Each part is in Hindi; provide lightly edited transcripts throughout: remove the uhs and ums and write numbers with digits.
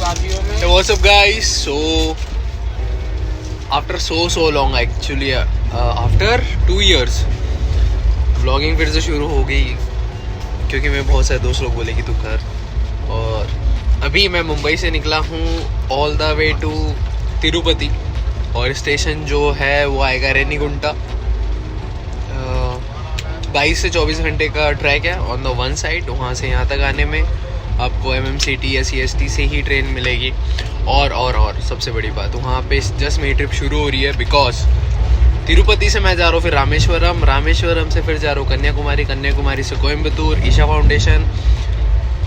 Hey, what's up guys? So after so long actually after 2 years vlogging फिर से शुरू हो गई, क्योंकि मैं बहुत सारे दोस्त लोग बोले कि तू कर। और अभी मैं मुंबई से निकला हूँ all the way to Tirupati, और स्टेशन जो है वो आएगा रेनीगुंटा। 22 से 24 घंटे का ट्रैक है ऑन द वन साइड। वहाँ से यहाँ तक आने में आपको MMCT या CST से ही ट्रेन मिलेगी। और सबसे बड़ी बात, वहाँ पे जस्ट मेरी ट्रिप शुरू हो रही है, बिकॉज तिरुपति से मैं जा रहा हूँ फिर रामेश्वरम से फिर जा रहा हूँ कन्याकुमारी से कोयम्बतूर, ईशा फाउंडेशन,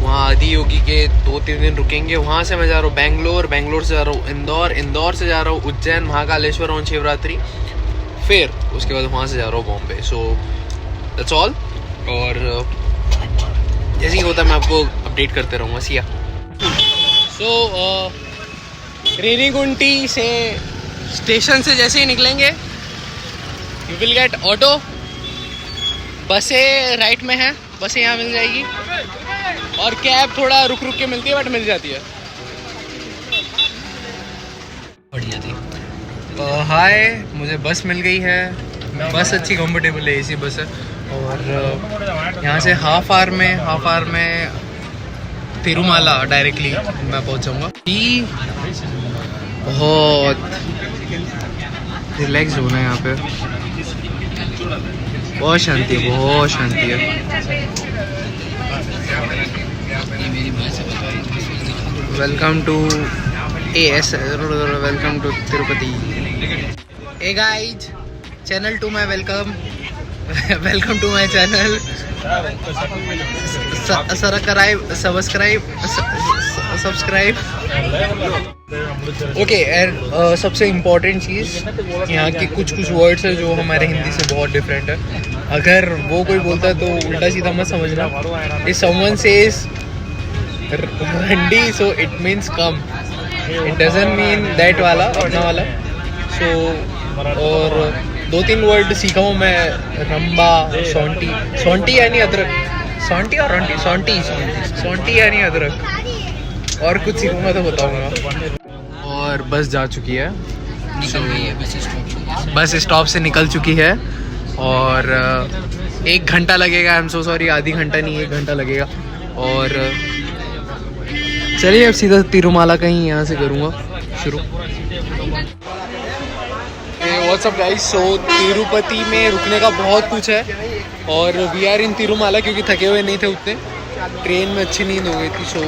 वहाँ आदि योगी के 2-3 दिन रुकेंगे। वहाँ से मैं जा रहा हूँ बेंगलोर से जा रहा हूँ इंदौर से जा रहा हूँ उज्जैन, महाकालेश्वर और शिवरात्रि, फिर उसके बाद वहाँ से जा रहा हूँ बॉम्बे। सो दैट्स ऑल, और जैसे ही होता है मैं आपको अपडेट करते रहूँगा। सिया। सो रेनीगुंटी से स्टेशन से जैसे ही निकलेंगे यू विल गेट ऑटो। बसें राइट में है, बसें यहाँ मिल जाएगी, और कैब थोड़ा रुक के मिलती है बट मिल जाती है। बढ़िया थी। हाय, मुझे बस मिल गई है। बस अच्छी कंफर्टेबल है, AC बस है। और यहाँ से हाफ आवर में तिरुमाला डायरेक्टली मैं पहुँचाऊँगा। बहुत रिलैक्स जोन है यहाँ पे, बहुत शांति है। Welcome to Tirupati. Hey guys, channel 2 में welcome to my channel. Subscribe. Okay, and सबसे इम्पोर्टेंट चीज़, यहाँ की कुछ वर्ड्स है जो हमारे हिंदी से बहुत डिफरेंट है। अगर वो कोई बोलता है तो उल्टा सीधा मत समझना। इफ समवन सेज रंडी, so it means come, it doesn't mean that वाला, अपना वाला। सो और 2-3 वर्ड सीखा हूँ मैं, रंबा, सौंटी यानी अदरक, सौंटी यानी अदरक, और कुछ सीखूंगा तो बताऊंगा। और बस जा चुकी है, बस स्टॉप से निकल चुकी है, और 1 घंटा लगेगा। आई एम सो सॉरी, आधी घंटा नहीं 1 घंटा लगेगा। और चलिए अब सीधा तिरुमाला कहीं यहाँ से करूँगा शुरू। व्हाट्सअप गाइस, सो तिरुपति में रुकने का बहुत कुछ है, और वी आर इन तिरुमाला, क्योंकि थके हुए नहीं थे उतने, ट्रेन में अच्छी नींद हो गई थी। सो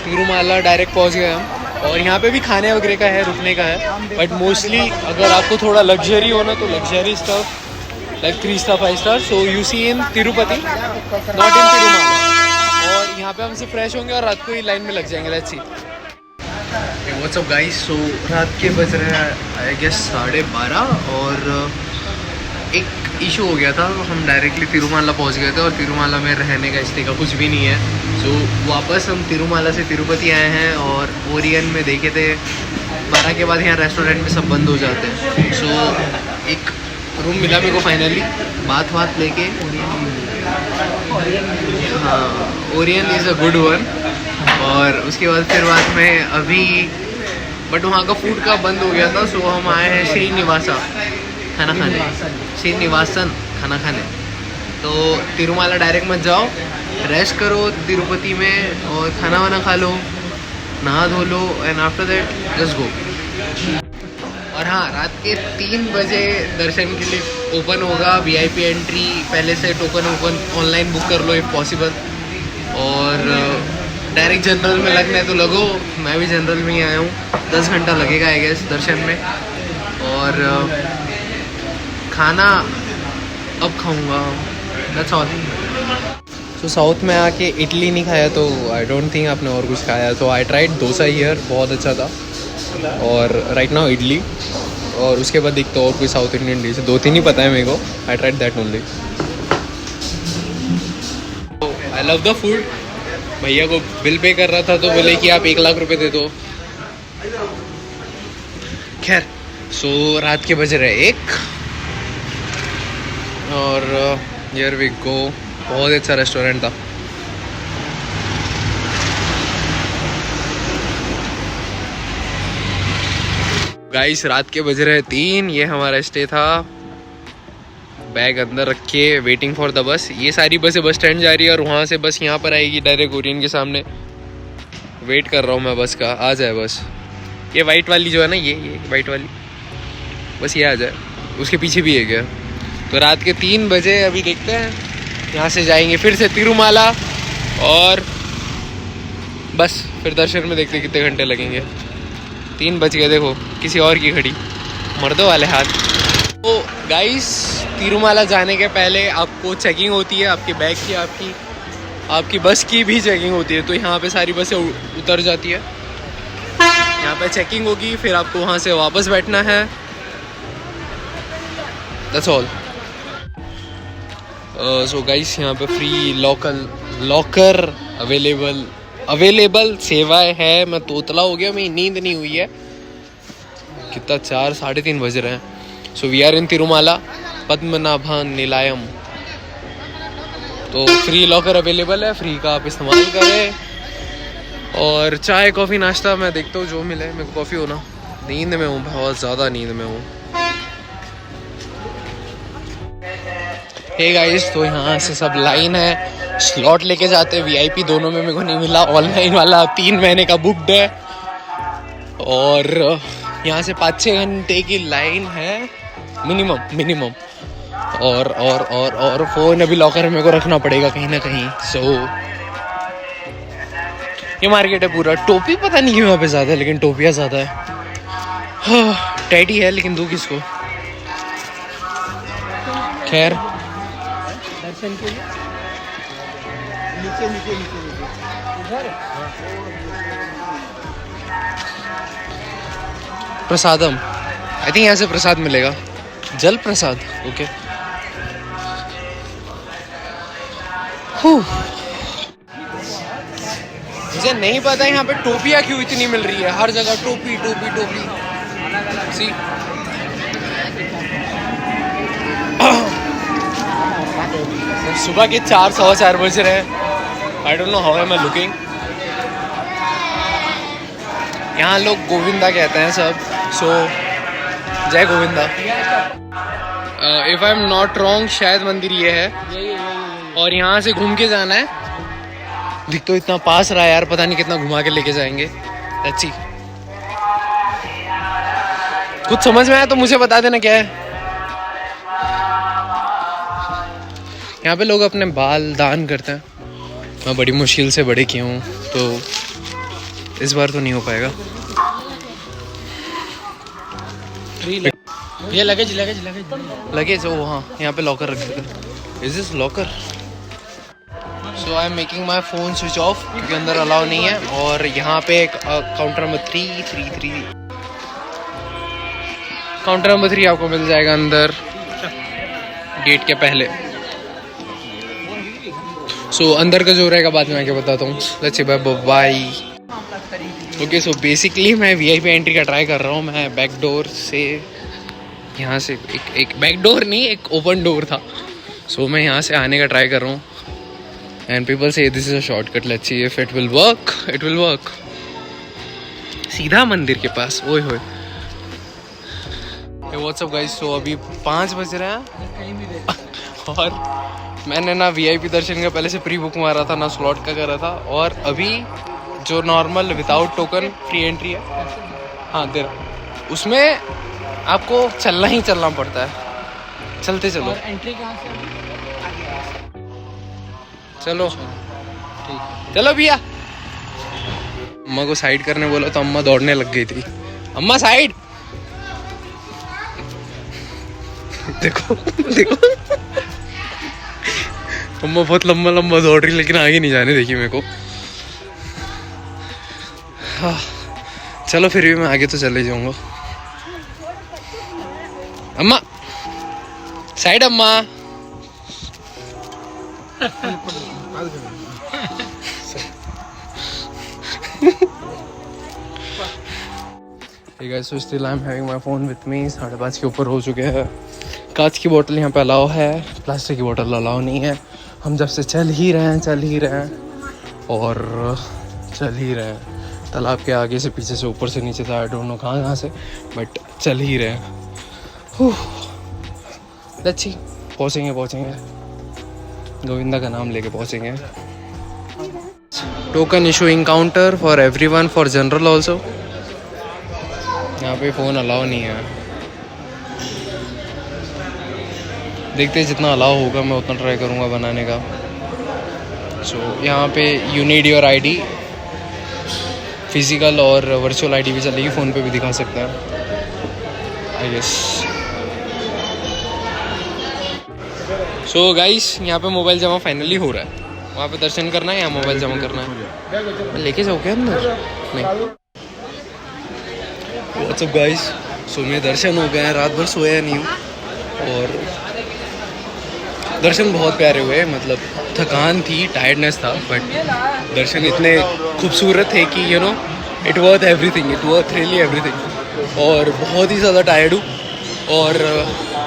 तिरुमाला डायरेक्ट पहुंच गए हम, और यहाँ पे भी खाने वगैरह का है, रुकने का है, बट मोस्टली अगर आपको थोड़ा लग्जरी हो ना तो luxury stuff like 3 star 5 star, so you see in Tirupati, not in Tirumala. और यहाँ पे हम से फ्रेश होंगे और रात को ही लाइन में लग जाएंगे। Let's see. व्हाट्सअप गाइस, सो रात के बज रहे हैं आई गेस 12:30, और एक इशू हो गया था। हम डायरेक्टली तिरुमाला पहुंच गए थे, और तिरुमाला में रहने का स्टे का कुछ भी नहीं है। सो वापस हम तिरुमाला से तिरुपति आए हैं, और ओरियन में देखे थे 12 के बाद यहाँ रेस्टोरेंट में सब बंद हो जाते हैं। सो एक रूम मिला मेरे को फाइनली, बात लेके। हाँ, Orion is a good one. और उसके बाद फिर बाद में अभी, बट वहाँ का फूड का बंद हो गया था, सो हम आए हैं श्रीनिवासन खाना खाने। तो तिरुमाला डायरेक्ट मत जाओ, रेस्ट करो तिरुपति में, और खाना वाना खा लो, नहा धो लो, and after that just go. और हाँ, रात के 3 बजे दर्शन के लिए ओपन होगा। VIP एंट्री पहले से टोकन ऑनलाइन बुक कर लो इफ़ पॉसिबल। और डायरेक्ट जनरल में लगना है तो लगो, मैं भी जनरल में ही आया हूँ। 10 घंटा लगेगा आई गेस दर्शन में। और खाना अब खाऊंगा, दैट्स ऑल। तो साउथ में आके इडली नहीं खाया, तो आई डोंट थिंक आपने और कुछ खाया। तो आई ट्राइड डोसा हियर, बहुत अच्छा था। और राइट नाउ इडली, और उसके बाद देखते और कोई साउथ इंडियन डिश, 2-3 ही पता है मेरे को। I tried that only. I love the food. भैया को बिल पे कर रहा था तो बोले कि आप 1 लाख रुपए दे दो। खैर, सो रात के बज रहे 1, और हियर वी गो। बहुत अच्छा रेस्टोरेंट था। गाइस रात के बज रहे 3, ये हमारा स्टे था। बैग अंदर रख के वेटिंग फॉर द बस। ये सारी बसें बस स्टैंड जा रही है और वहाँ से बस यहाँ पर आएगी डायरेक्ट ओरियन के सामने। वेट कर रहा हूँ मैं बस का, आ जाए बस। ये वाइट वाली जो है ना, ये वाइट वाली बस ये आ जाए। उसके पीछे भी है क्या? तो रात के 3 बजे अभी देखते हैं, यहाँ से जाएंगे फिर से तिरुमाला और बस फिर दर्शन में देखते कितने घंटे लगेंगे। 3 बज गए, देखो किसी और की घड़ी, मर्दों वाले हाथ। तो गाइस तिरुमाला जाने के पहले आपको चेकिंग होती है आपके बैग की, आपकी बस की भी चेकिंग होती है। तो यहाँ पे सारी बसें उतर जाती है, यहाँ पे चेकिंग होगी, फिर आपको वहाँ से वापस बैठना है। That's all. सो गाइस यहाँ पे फ्री लॉकर अवेलेबल सेवाएं है। मैं तोतला हो गया, मेरी नींद नहीं हुई है। कितना 4 साढ़े 3 बज रहे हैं। So we are in Tirumala Padmanabhan Nilayam. तो फ्री लॉकर अवेलेबल है, फ्री का आप इस्तेमाल करें। और चाय कॉफ़ी नाश्ता मैं देखता हूँ जो मिले। मेरे को कॉफ़ी हो ना, नींद में हूँ, बहुत ज़्यादा नींद में हूँ। हे गाइस, तो यहाँ से सब लाइन है, स्लॉट लेके जाते हैं। वीआईपी दोनों में मेरे को नहीं मिला, ऑनलाइन वाला 3 महीने का बुक्ड है। और यहाँ से 5-6 घंटे की लाइन है मिनिमम। और फ़ोन अभी लॉकर में मेरे को रखना पड़ेगा कहीं ना कहीं। सो ये मार्केट है पूरा। टोपी पता नहीं क्यों यहाँ पे ज़्यादा है, लेकिन टोपियाँ ज़्यादा है। हाँ, टैडी है लेकिन दूँ किसको? खैर दर्शन के लिए नीचे इधर प्रसादम, आई थिंक यहाँ से प्रसाद मिलेगा, जल प्रसाद। ओके मुझे नहीं पता यहाँ पे टोपियाँ क्यों इतनी मिल रही है। हर जगह टोपी। सी सुबह के 4 बज रहे हैं। आई don't know how am I looking. यहाँ लोग गोविंदा कहते हैं सब। सो जय Govinda. If I am not wrong शायद मंदिर ये है और यहाँ से घूम के जाना है। दिख तो इतना पास रहा है यार, पता नहीं कितना घुमा के लेके जाएंगे। Let's see. कुछ समझ में आया तो मुझे बता देना क्या है। यहाँ पे लोग अपने बाल दान करते हैं। मैं बड़ी मुश्किल से बड़े किया हूँ, तो इस बार तो नहीं हो पाएगा। ये लगेज ओ हाँ, यहाँ पे लॉकर रख देते। Is this locker? So I am making my phone switch off क्योंकि अंदर अलाउ नहीं है। और यहाँ पे काउंटर नंबर 3 काउंटर नंबर 3 आपको मिल जाएगा अंदर गेट के पहले। सो अंदर का जो रहेगा बाद में आके बताता हूँ। Let's say bye. Okay so basically मैं वीआईपी एंट्री का ट्राई कर रहा हूँ। मैं बैक डोर से, यहाँ से एक बैक डोर नहीं, एक ओपन डोर था। सो मैं यहाँ से आने का ट्राई कर रहा हूँ। एंड पीपल से this is a shortcut. Let's see if it will work. सीधा मंदिर के पास। ओए होए। WhatsApp guys. सो अभी 5 बज रहे हैं और मैंने ना वीआईपी दर्शन का पहले से प्री बुक मारा था, ना स्लॉट का करा था। और अभी जो normal without token free entry है, हाँ देर, उसमें आपको चलना पड़ता है। चलते चलो। और एंट्री कहाँ से? चलो ठीक, चलो भैया। अम्मा को साइड करने बोला तो अम्मा दौड़ने लग गई थी। अम्मा साइड। देखो अम्मा बहुत लंबा दौड़ रही, लेकिन आगे नहीं जाने देखी मेरे को। हाँ चलो, फिर भी मैं आगे तो चले जाऊंगा। अम्मा साइड। अम्मा Hey guys, so still I'm having my phone with me। 5:30 के ऊपर हो चुके हैं। कांच की बोतल यहाँ पे अलाउ है, प्लास्टिक की बोतल अलाउ नहीं है। हम जब से चल ही रहे हैं और चल ही रहे हैं। तालाब के आगे से, पीछे से, ऊपर से, नीचे से, आई डोंट नो कहाँ से, बट चल ही रहे हैं। लेट्स सी, पहुँचेंगे, गोविंदा का नाम लेके पहुँचेंगे। Token issuing counter for everyone, for general also. यहाँ पे फ़ोन अलाउ नहीं है। देखते हैं, जितना अलाउ होगा मैं उतना ट्राई करूँगा बनाने का। सो यहाँ पे you need your ID, physical और वर्चुअल आईडी भी चलेगी, फ़ोन पे भी दिखा सकता है आई गेस। सो गाइस, यहाँ पे मोबाइल जमा फाइनली हो रहा है। वहाँ पे दर्शन करना है, यहाँ मोबाइल जमा करना है। लेके जाओ क्या अंदर? नहीं। व्हाट्स अप गाइस, सो मेरे दर्शन हो गए हैं। रात भर सोया नहीं हूँ और दर्शन बहुत प्यारे हुए। मतलब थकान थी, टायर्डनेस था, बट दर्शन इतने खूबसूरत थे कि you know it worth everything, it worth really everything. और बहुत ही ज़्यादा टायर्ड हूँ। और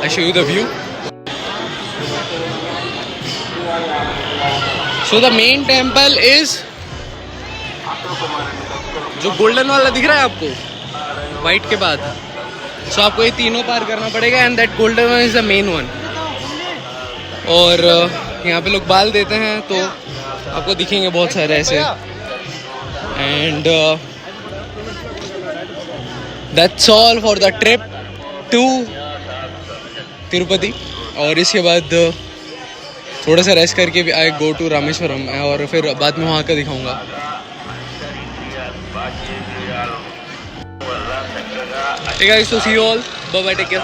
आई show you the view. So the main temple is जो गोल्डन वाला दिख रहा है आपको वाइट के बाद। सो आपको ये तीनों पार करना पड़ेगा and that golden one is the main one. और यहाँ पे लोग बाल देते हैं तो आपको दिखेंगे बहुत सारे ऐसे। And that's all for the trip to Tirupati. और इसके बाद थोड़ा सा रेस्ट करके भी आई गो टू रामेश्वरम, और फिर बाद में वहाँ का दिखाऊंगा। ठीक है, so see you all. Bye bye, take care.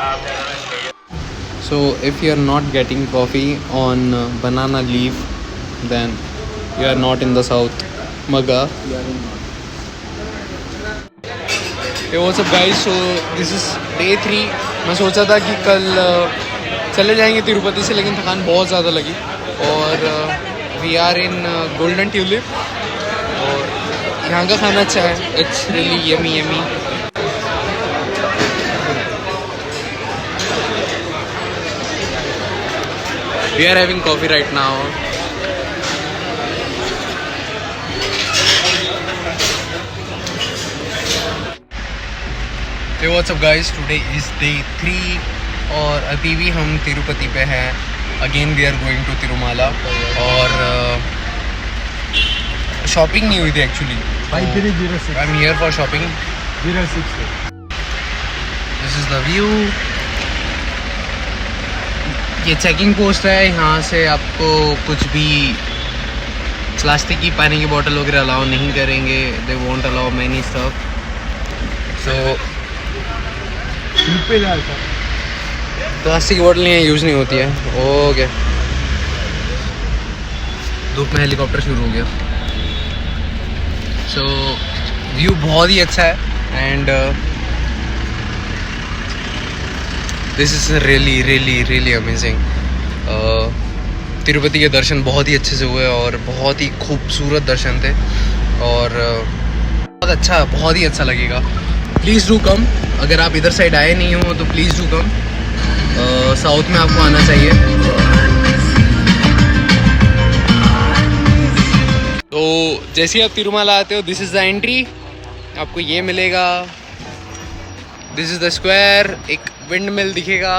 So if you are not getting coffee on banana leaf, then you are not in the south. Maga. Hey, what's up guys? So this is day 3. मैं सोचा था कि कल चले जाएंगे तिरुपति से, लेकिन थकान बहुत ज़्यादा लगी। और we are in golden tulip और यहाँ का खाना अच्छा है। It's really yummy yummy. We are having coffee right now. Hey, what's up guys? Today is day 3 और अभी भी हम तिरुपति पे हैं। Again we are going to Tirumala और शॉपिंग नहीं हुई थी actually. I'm here for shopping. 06. This is the view. ये चेकिंग पोस्ट है। यहाँ से आपको कुछ भी प्लास्टिक की पानी की बोतल वगैरह अलाउ नहीं करेंगे। They won't allow many stuff. So plastic की बोतल यहाँ यूज़ नहीं होती है। ओके, धूप में हेलीकॉप्टर शुरू हो गया। सो व्यू बहुत ही अच्छा है and this is really really really amazing. Tirupati के दर्शन बहुत ही अच्छे से हुए और बहुत ही खूबसूरत दर्शन थे और बहुत ही अच्छा लगेगा। प्लीज़ डू कम। अगर आप इधर साइड आए नहीं हो तो प्लीज़ डू कम। साउथ में आपको आना चाहिए। तो जैसे ही आप तिरुमाला आते हो, दिस इज़ द एंट्री। आपको ये मिलेगा, दिस इज़ द स्क्वायर। एक विंड मिल दिखेगा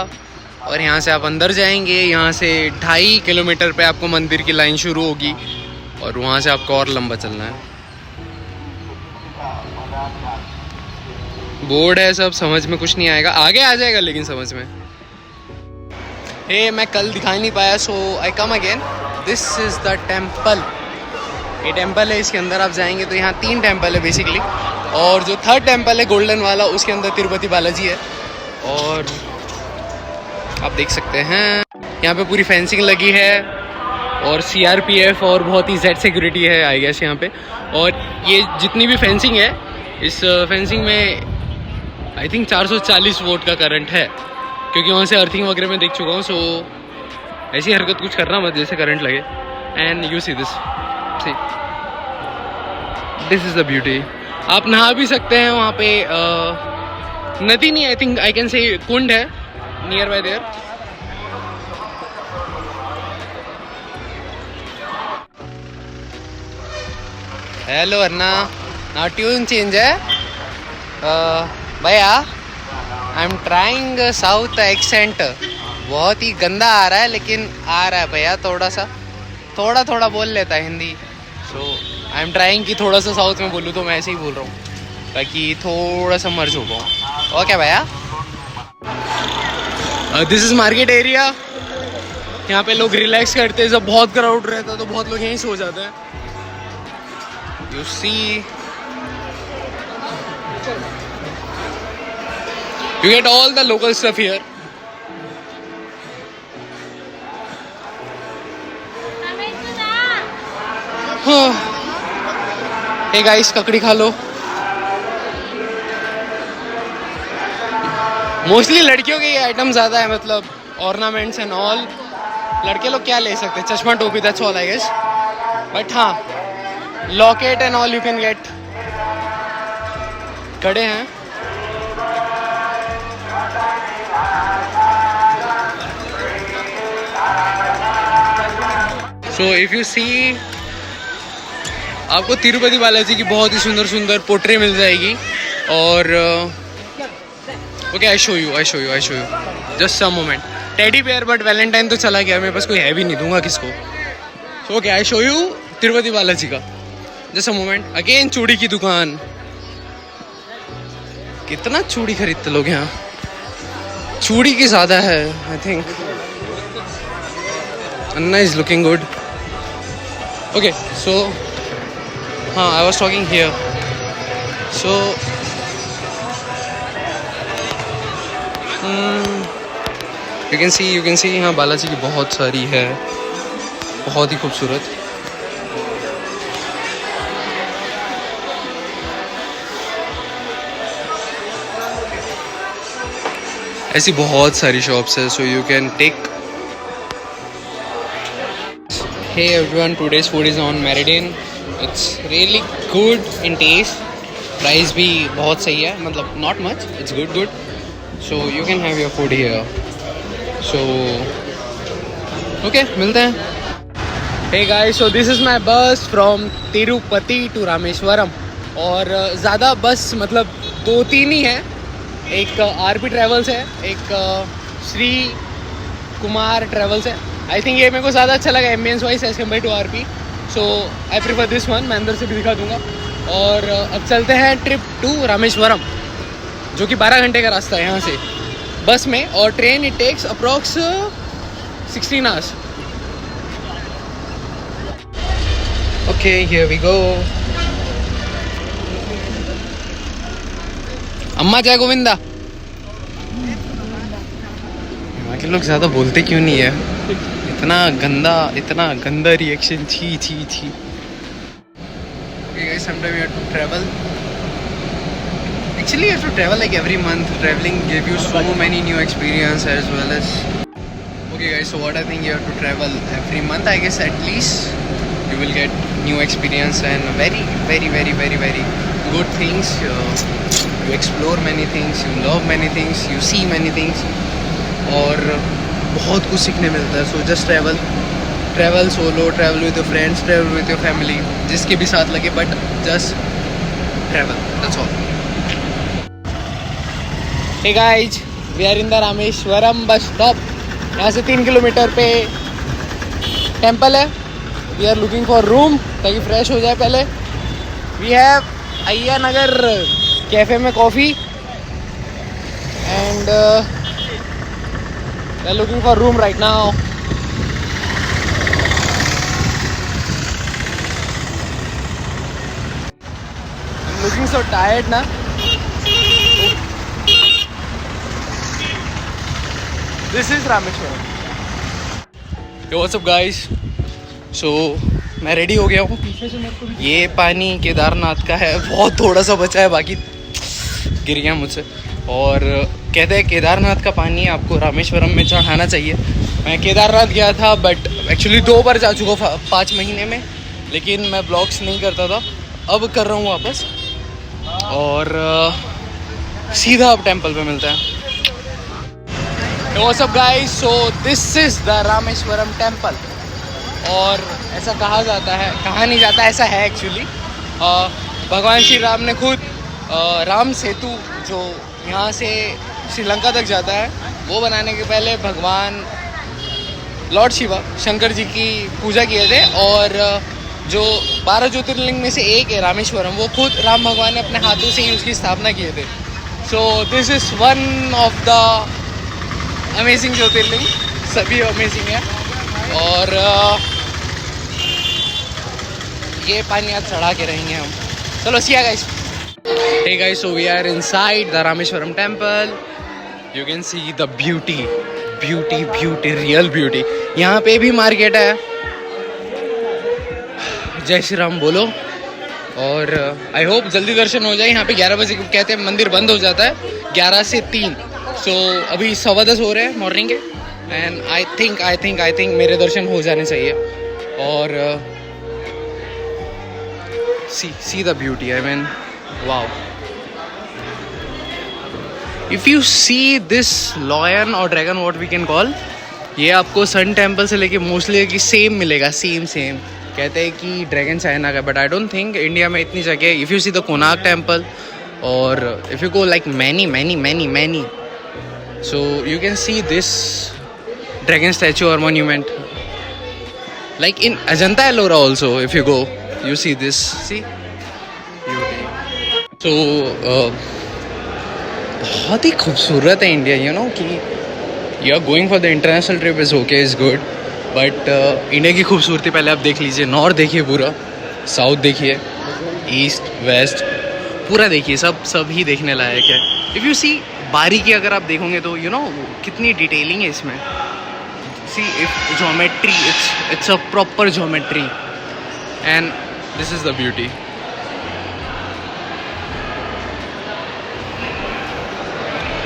और यहाँ से आप अंदर जाएंगे। यहाँ से 2.5 किलोमीटर पे आपको मंदिर की लाइन शुरू होगी और वहाँ से आपको और लंबा चलना है। बोर्ड है, सब समझ में कुछ नहीं आएगा, आगे आ जाएगा लेकिन समझ में। मैं कल दिखा नहीं पाया, so I come again. This is the temple. ये टेम्पल है, इसके अंदर आप जाएंगे तो यहाँ 3 टेम्पल है बेसिकली। और जो 3rd टेम्पल है गोल्डन वाला, उसके अंदर तिरुपति बालाजी है। और आप देख सकते हैं यहाँ पे पूरी फेंसिंग लगी है और CRPF और बहुत ही जेड सिक्योरिटी है आई गेस यहाँ पे। और ये जितनी भी फेंसिंग है, इस फेंसिंग में आई थिंक 440 वोल्ट का करंट है, क्योंकि वहाँ से अर्थिंग वगैरह में देख चुका हूँ। सो ऐसी हरकत कुछ करना मत जैसे करंट लगे। And you see this is the beauty. आप नहा भी सकते हैं वहाँ पे। नदी नहीं, I think I can say कुंड है नियर बाय देयर। हेलो अन्ना, ना ट्यून चेंज है भैया। I am trying south accent, बहुत ही गंदा आ रहा है लेकिन आ रहा है भैया, थोड़ा थोड़ा बोल लेता है हिंदी। सो आई एम ट्राइंग कि थोड़ा सा साउथ में बोलूँ, तो मैं ऐसे ही बोल रहा हूँ ताकि थोड़ा सा मर्ज हो पाऊँ। ओके भैया। This is market area. यहाँ पे लोग रिलैक्स करते हैं, जब बहुत क्राउड रहता है तो बहुत लोग यहीं सो जाते हैं। You see, you get all the local stuff here. Hey guys, ककड़ी खा लो। मोस्टली लड़कियों के ये आइटम ज़्यादा है, मतलब ऑर्नामेंट्स एंड ऑल। लड़के लोग क्या ले सकते हैं, चश्मा टोपी, that's all I guess. But हाँ, locket and all you can get. कड़े हैं। सो इफ़ यू सी, आपको तिरुपति बालाजी की बहुत ही सुंदर सुंदर पोट्रे मिल जाएगी। और okay, I show you just some moment. Teddy bear, but Valentine तो चला गया, मेरे पास कोई है भी नहीं, दूंगा किसको। Okay, I show you Tirupati Balaji का, जस्ट अ मोमेंट। अगेन चूड़ी की दुकान। कितना चूड़ी खरीदते लोग यहाँ, चूड़ी की ज़्यादा है I think. Anna is looking good. Okay, so हाँ, I was talking here. So you can see यहाँ बालाजी की बहुत सारी है, बहुत ही खूबसूरत। ऐसी बहुत सारी शॉप्स है, so you can take. Hey everyone, today's food is on Meridian. It's really good in taste, price भी बहुत सही है, मतलब not much, it's good. So you can have your food here. So okay, मिलते हैं। Hey guys, so this is my bus from Tirupati to Rameswaram. और ज़्यादा बस मतलब 2-3 ही है। एक आरपी ट्रेवल्स है, एक श्री कुमार ट्रेवल्स है। आई थिंक ये मेरे को ज़्यादा अच्छा लगा ambience wise as compare to RP. So I prefer this one. मैं अंदर से भी दिखा दूंगा। और अब चलते हैं ट्रिप टू रामेश्वरम, जो कि 12 घंटे का रास्ता है यहाँ से बस में। और train it takes approx 16 hours. Okay, here we go. अम्मा जय गोविंदा। यहाँ के लोग ज़्यादा बोलते क्यों नहीं है? इतना गंदा रिएक्शन, छी। Okay guys, sometime you have to travel. Actually, you have to travel like every month. Traveling give you so many new experience as well as. Okay guys, so what I think, you have to travel every month. I guess at least you will get new experience and very good things. You explore many things, you love many things, you see many things. और बहुत कुछ सीखने मिलता है. So just travel solo, travel with your friends, travel with your family, जिसके भी साथ लगे, but just travel, that's all. Hey guys, we are in the Rameswaram bus stop. यहाँ से 3 किलोमीटर पे टेम्पल है. We are looking for room ताकि फ्रेश हो जाए पहले. We have Ayya Nagar cafe में coffee and we are looking for room right now. Looking so tired na. This is Rameshwaram. Yo, what's up guys? So मैं रेडी हो गया हूँ. ये पानी केदारनाथ का है. बहुत थोड़ा सा बचा है, बाकी गिर गया मुझसे. और कहते हैं केदारनाथ का पानी आपको रामेश्वरम में चढ़ाना चाहिए. मैं केदारनाथ गया था बट एक्चुअली 2 बार जा चुका 5 महीने में, लेकिन मैं ब्लॉग्स नहीं करता था. अब कर रहा हूँ वापस. और सीधा अब टेम्पल पे मिलते हैं. What's up guys? So this is the Rameswaram temple. और ऐसा कहा जाता है, कहा नहीं जाता, ऐसा है एक्चुअली. भगवान श्री राम ने खुद राम सेतु जो यहाँ से श्रीलंका तक जाता है वो बनाने के पहले भगवान लॉर्ड शिवा शंकर जी की पूजा किए थे। और जो 12 ज्योतिर्लिंग में से एक है रामेश्वरम, वो खुद राम भगवान ने अपने हाथों से ही उसकी स्थापना किए थे। So this is one of the amazing jyotirlinga, सभी अमेजिंग है। और ये पानी आज चढ़ा के रहेंगे हम। चलो Siya guys. Hey guys, so we are inside the Rameshwaram temple. You can see the beauty, real beauty. यहाँ पे भी मार्केट है। जय श्री राम बोलो। और आई होप जल्दी दर्शन हो जाए। यहाँ पे 11 बजे कहते हैं मंदिर बंद हो जाता है, 11 से 3। सो अभी 10:15 हो रहे हैं मॉर्निंग के। एंड आई थिंक मेरे दर्शन हो जाने चाहिए। और see the beauty, I mean, wow. If you see this lion or dragon, what we can call, ये आपको सन टेम्पल से लेके मोस्टली कि सेम मिलेगा, सेम कहते हैं कि ड्रैगन चाइना का, but I don't think India में इतनी जगह। If you see the Konark temple और if you go like many, so you can see this dragon statue और monument like in Ajanta Ellora also. If you go you see this, see beauty. So बहुत ही खूबसूरत है इंडिया, यू नो कि you are going for the international trip is okay, is good, but India की खूबसूरती पहले आप देख लीजिए। नॉर्थ देखिए, पूरा साउथ देखिए, ईस्ट वेस्ट पूरा देखिए, सब ही देखने लायक है। इफ़ यू सी बारीकी अगर आप देखोगे तो यू नो कितनी डिटेलिंग है इसमें। See if geometry, it's a proper geometry and this is the beauty.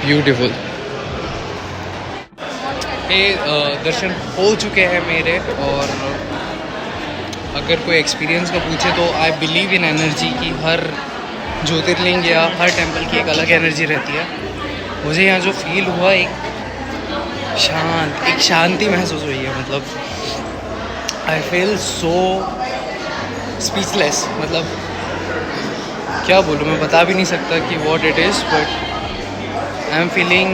Beautiful. दर्शन हो चुके हैं मेरे। और अगर कोई एक्सपीरियंस का पूछे तो आई बिलीव इन एनर्जी की। हर ज्योतिर्लिंग या हर टेंपल की एक अलग एनर्जी रहती है। मुझे यहाँ जो फील हुआ, एक शांति महसूस हुई है। मतलब आई फील सो स्पीचलेस, मतलब क्या बोलूँ, मैं बता भी नहीं सकता कि what it is, but I am feeling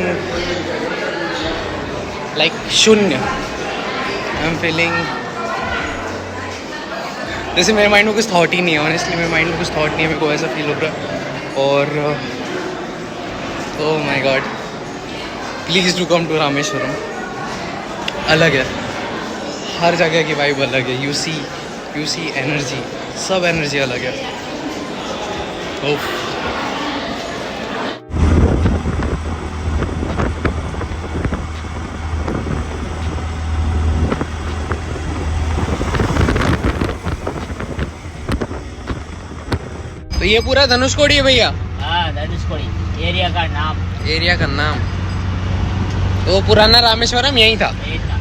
like शून्य। आई एम फीलिंग जैसे मेरे माइंड में कुछ थॉट ही नहीं है। ऑनेस्टली मेरे माइंड में कुछ थॉट नहीं है, मेरे को ऐसा फील हो रहा है। और oh my god, please do come to Rameswaram. अलग है, हर जगह की वाइब अलग है। यू सी एनर्जी, सब एनर्जी अलग है। ओह तो ये पूरा धनुषकोडी है भैया? हाँ, धनुषकोडी एरिया का नाम। तो पुराना रामेश्वरम यही था? यही था।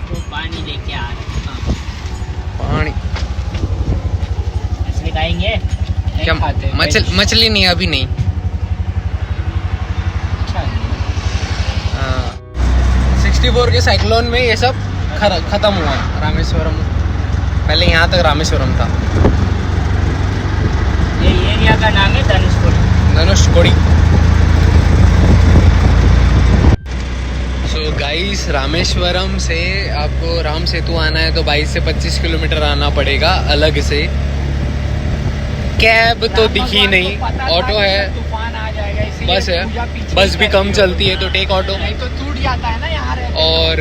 तो पानी लेके आ रहे हैं। पानी मछली खाएंगे? क्या? मछली नहीं, अभी नहीं। अच्छा। 64 के साइक्लोन में ये सब खत्म हुआ रामेश्वरम। पहले यहाँ तक रामेश्वरम था। ये एरिया का नाम है धनुषकोडी। सो गाइस, रामेश्वरम से आपको राम सेतु आना है तो 22 से 25 किलोमीटर आना पड़ेगा अलग से। कैब तो दिखी नहीं, ऑटो है, तूफान आ जाएगा, बस है। बस भी कम चलती है तो टेक ऑटो। नहीं तो टूट जाता है ना यहाँ रहते। और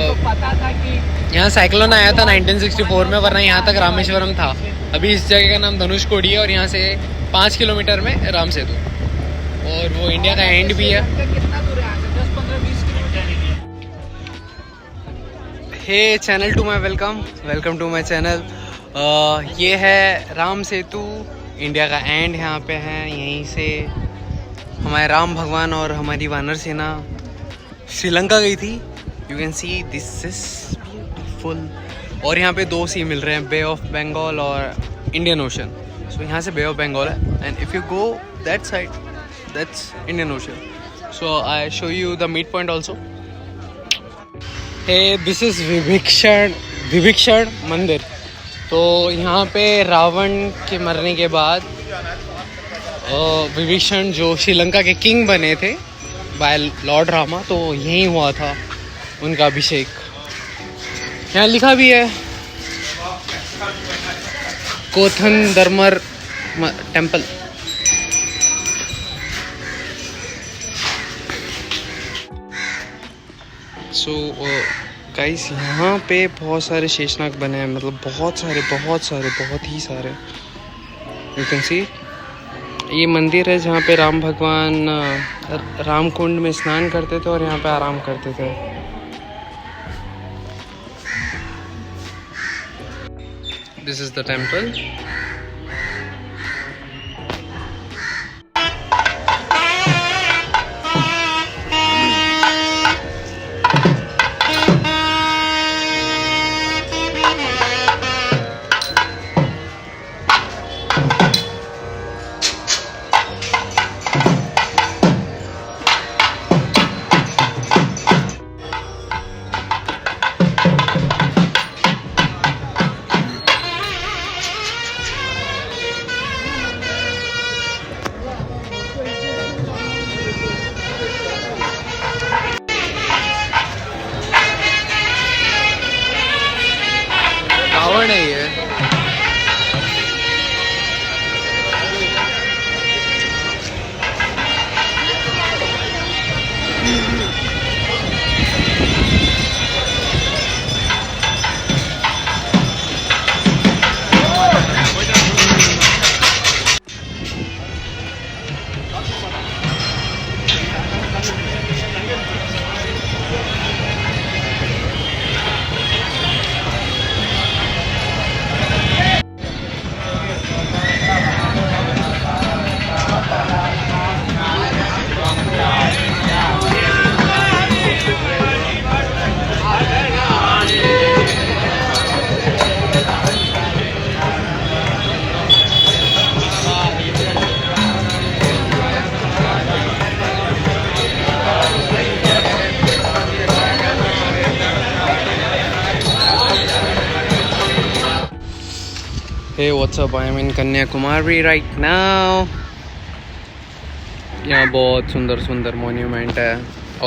तो पता था कि यहाँ साइक्लोन आया था 1964 में, वरना यहाँ तक रामेश्वरम था। अभी इस जगह का नाम धनुषकोडी है और यहाँ से 5 किलोमीटर में राम सेतु, और वो इंडिया का एंड भी है। कितना दूर है? 10-15-20 kilometre. Hey channel to my welcome to my channel. ये है राम सेतु, इंडिया का एंड यहाँ पे है। यहीं से हमारे राम भगवान और हमारी वानर सेना श्रीलंका गई थी। You can see this is beautiful. और यहाँ पे 2 सी मिल रहे हैं, बे ऑफ बंगाल और इंडियन ओशन। सो यहाँ से बे ऑफ बंगाल है, and if you go that side that's Indian ocean. So I show you the meet point also. Hey this is Vibhishan mandir. तो यहाँ पे रावण के मरने के बाद विभीषण जो श्रीलंका के किंग बने थे बाय लॉर्ड रामा, तो यहीं हुआ था उनका अभिषेक। यहाँ लिखा भी है कोथन धर्मर टेम्पल। सो गाइस यहाँ पे बहुत सारे शेषनाग बने हैं, मतलब बहुत ही सारे। यू कैन सी ये मंदिर है जहाँ पे राम भगवान राम कुंड में स्नान करते थे और यहाँ पे आराम करते थे। This is the temple. Ravan है ये। Hey, what's up? I am in Kanyakumari right now. यहाँ बहुत सुंदर सुंदर मोन्यूमेंट है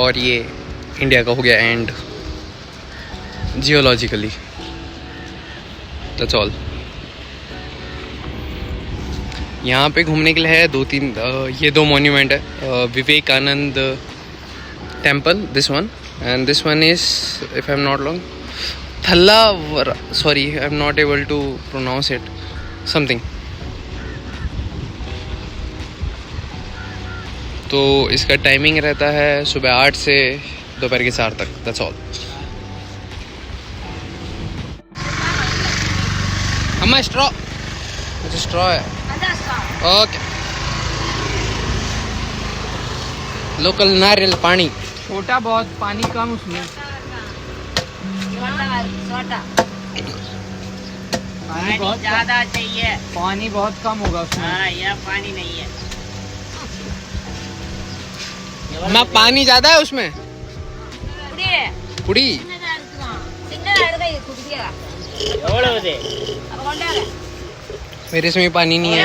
और ये इंडिया का हो गया एंड जियोलॉजिकली। That's all. यहाँ पे घूमने के लिए है दो तीन ये दो मोन्यूमेंट है। Vivekananda temple, this one, and this one is, if I am not wrong, थल्ला, sorry I am not able to pronounce it, something. तो इसका टाइमिंग रहता है सुबह 8 से दोपहर के 4 तक। That's all. अम्मा स्ट्रॉ, मुझे स्ट्रॉ है। ओके। लोकल नारियल पानी, छोटा बहुत, पानी कम उसमें। पानी बहुत ज्यादा चाहिए, पानी बहुत कम होगा उसमें। हाँ, यह पानी नहीं है। मैं पानी ज्यादा है उसमें। पुड़ी मेरे इसमें पानी नहीं है।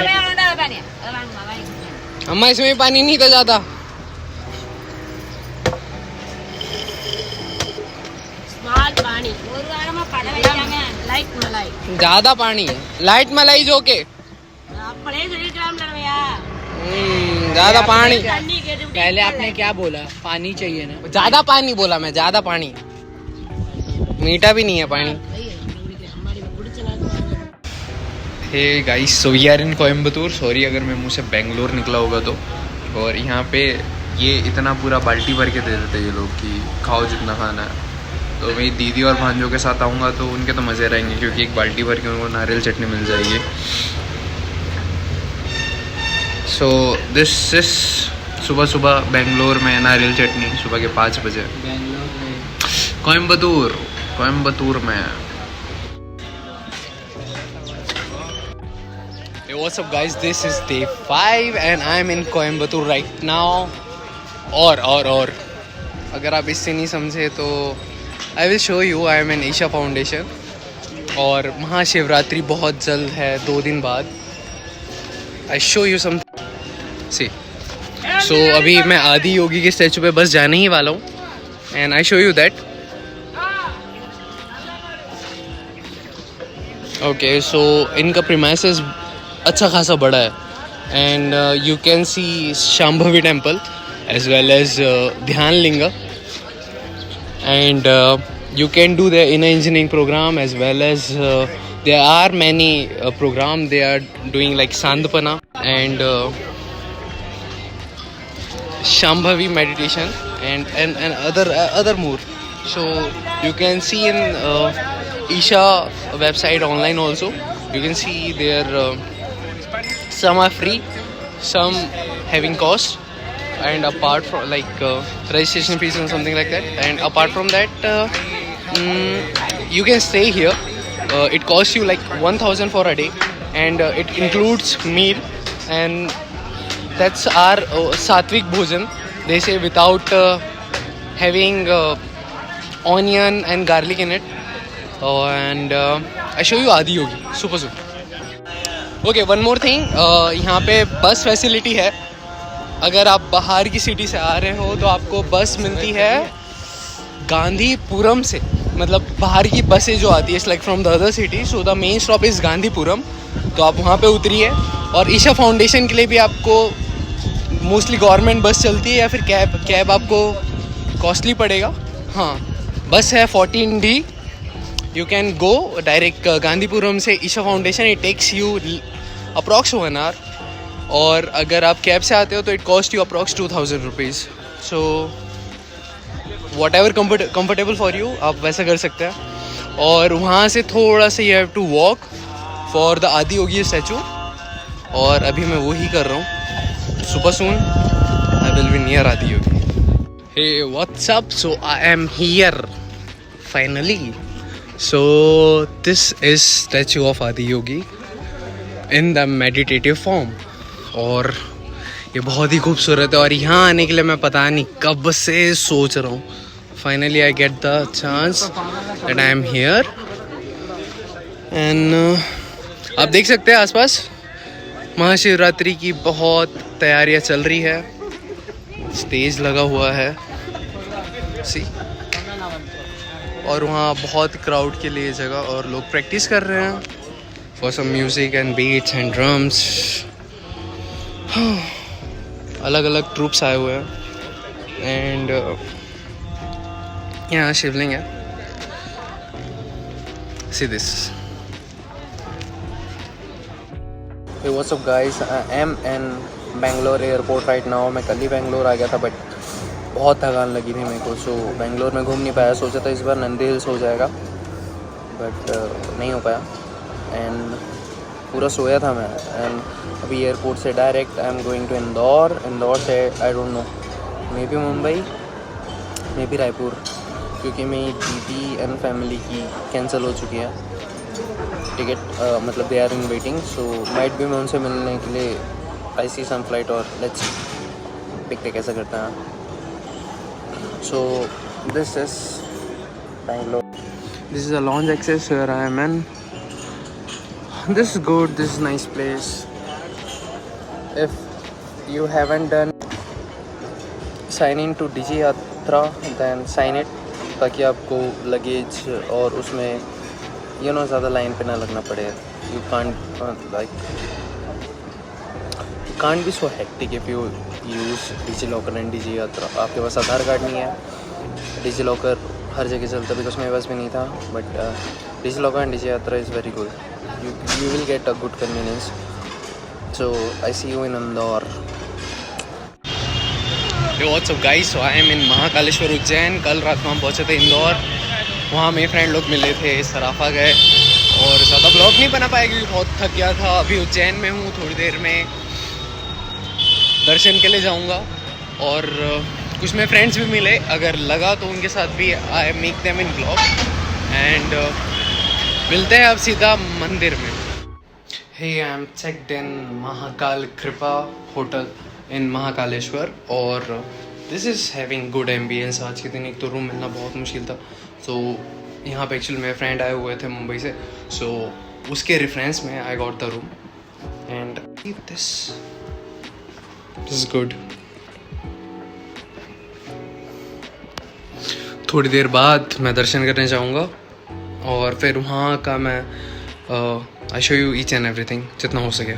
अम्मा इसमें पानी नहीं था ज्यादा। ज्यादा पानी है। लाइट मलाई जो के ज्यादा पानी। पहले आपने क्या बोला? पानी चाहिए ना। ज्यादा पानी बोला मैं, ज्यादा पानी। मीठा भी नहीं है पानी। Hey guys, so we are in Coimbatore. Sorry अगर मैं मुंह से बेंगलोर निकला होगा तो। और यहाँ पे ये इतना पूरा बाल्टी भर के दे देते ये लोग कि खाओ जितना खाना है। तो मेरी दीदी और भांजों के साथ आऊँगा तो उनके तो मज़े रहेंगे, क्योंकि एक बाल्टी भर के उनको नारियल चटनी मिल जाएगी। सो दिस इज सुबह सुबह बेंगलोर में नारियल चटनी सुबह के 5 बजे। बेंगलोर में, कोयम्बतूर में। Hey, what's up guys? This is day 5 and I'm in Coimbatore right now. और अगर आप इससे नहीं समझे तो I will show you. I am in Isha Foundation और महाशिवरात्रि बहुत जल्द है, 2 दिन बाद। आई शो यू सम सी। सो अभी मैं आदि योगी के स्टैचू पे बस जाने ही वाला हूँ, and I show you that. Okay, so इनका प्रीमाइसेस अच्छा खासा बड़ा है, and you can see Shambhavi temple as well as Dhyanalinga, and you can do the inner engineering program as well as there are many program they are doing like Sandapana and Shambhavi meditation and other more. So you can see in Isha website online also, you can see there some are free, some having cost, and apart from like registration fees and something like that, and apart from that you can stay here. It costs you like 1,000 for a day, and it includes meal, and that's our sattvic bhojan, they say, without having onion and garlic in it. And I show you Adi Yogi, super. Okay, one more thing, यहाँ पे बस फैसिलिटी है। अगर आप बाहर की सिटी से आ रहे हो तो आपको बस मिलती है गांधीपुरम से, मतलब बाहर की बसें जो आती है like from the other city. So the main stop is Gandhipuram, तो आप वहाँ पे उतरिए। और ईशा फाउंडेशन के लिए भी आपको मोस्टली गवर्नमेंट बस चलती है, या फिर कैब आपको कॉस्टली पड़ेगा। हाँ, बस है 14D, you can go direct Gandhipuram से Isha foundation. It takes you approx 1 hour, और अगर आप कैब से आते हो तो it cost you approx 2,000 rupees. So whatever comfortable for you, आप वैसा कर सकते हैं। और वहाँ से थोड़ा सा you have to walk for the Adi Yogi statue, और अभी मैं वो ही कर रहा हूँ। Super soon I will be near Adi Yogi. Hey what's up, so I am here finally. So this is statue of Adi Yogi in the meditative form, और ये बहुत ही खूबसूरत है। और यहाँ आने के लिए मैं पता नहीं कब से सोच रहा हूँ। Finally I get the chance that I am here, and आप देख सकते हैं आसपास महाशिवरात्रि की बहुत तैयारियाँ चल रही है। स्टेज लगा हुआ है सी, और वहाँ बहुत क्राउड के लिए जगह, और लोग प्रैक्टिस कर रहे हैं for some music and beats and drums. अलग अलग ट्रूप्स आए हुए हैं, एंड यहाँ शिवलिंग है। See this. Hey, what's up guys? I am in Bangalore airport right now. मैं कल ही बेंगलोर आ गया था, बट बहुत थकान लगी थी मेरे को, सो बेंगलोर में घूम नहीं पाया। सोचा था इस बार नंदी हिल्स हो जाएगा, बट नहीं हो पाया, एंड पूरा सोया था मैं। एंड अभी एयरपोर्ट से direct I am going to Indore. Indore से I don't know, maybe Mumbai, maybe Raipur, क्योंकि मेरी दीदी एंड फैमिली की कैंसिल हो चुकी है टिकट, मतलब they are in waiting. So might भी मैं उनसे मिलने के लिए आई सी सम फ्लाइट, और लेट्स देखते कैसा करता है। So this is Bangalore, this is a lounge access where I am in. This is good, this is nice place. If you haven't done sign in to Digi Yatra, then sign it, ताकि आपको लगेज और उसमें ज़्यादा लाइन पे ना लगना पड़े। You can't be so hectic if you use Digi Locker and Digi Yatra. आपके पास आधार कार्ड नहीं है, Digi Locker हर जगह चलता, बिकॉज मेरे पास भी नहीं था, but Digi Locker and Digi Yatra is very good. You will get a good convenience. So I see you in Indore. Hey, what's up guys? So I am in Mahakaleshwar Ujjain. कल रात को हम पहुँचे थे इंदौर, वहाँ मेरे फ्रेंड लोग मिले थे, सराफा गए, और ज़्यादा ब्लॉग नहीं बना पाया क्योंकि बहुत थक गया था। अभी उज्जैन में हूँ, थोड़ी देर में दर्शन के लिए जाऊँगा, और कुछ मेरे फ्रेंड्स भी मिले, अगर लगा तो उनके साथ भी I make them in blog, and मिलते हैं अब सीधा मंदिर में। Hey I am checked in Mahakal Kripa hotel in Mahakaleshwar, और this is having good ambience. आज के दिन एक तो रूम मिलना बहुत मुश्किल था, सो यहाँ पे एक्चुअली मेरे फ्रेंड आए हुए थे मुंबई से, सो उसके रेफरेंस में I got the room and this is good. थोड़ी देर बाद मैं दर्शन करने जाऊँगा और फिर वहाँ का मैं आई show you each and everything जितना हो सके।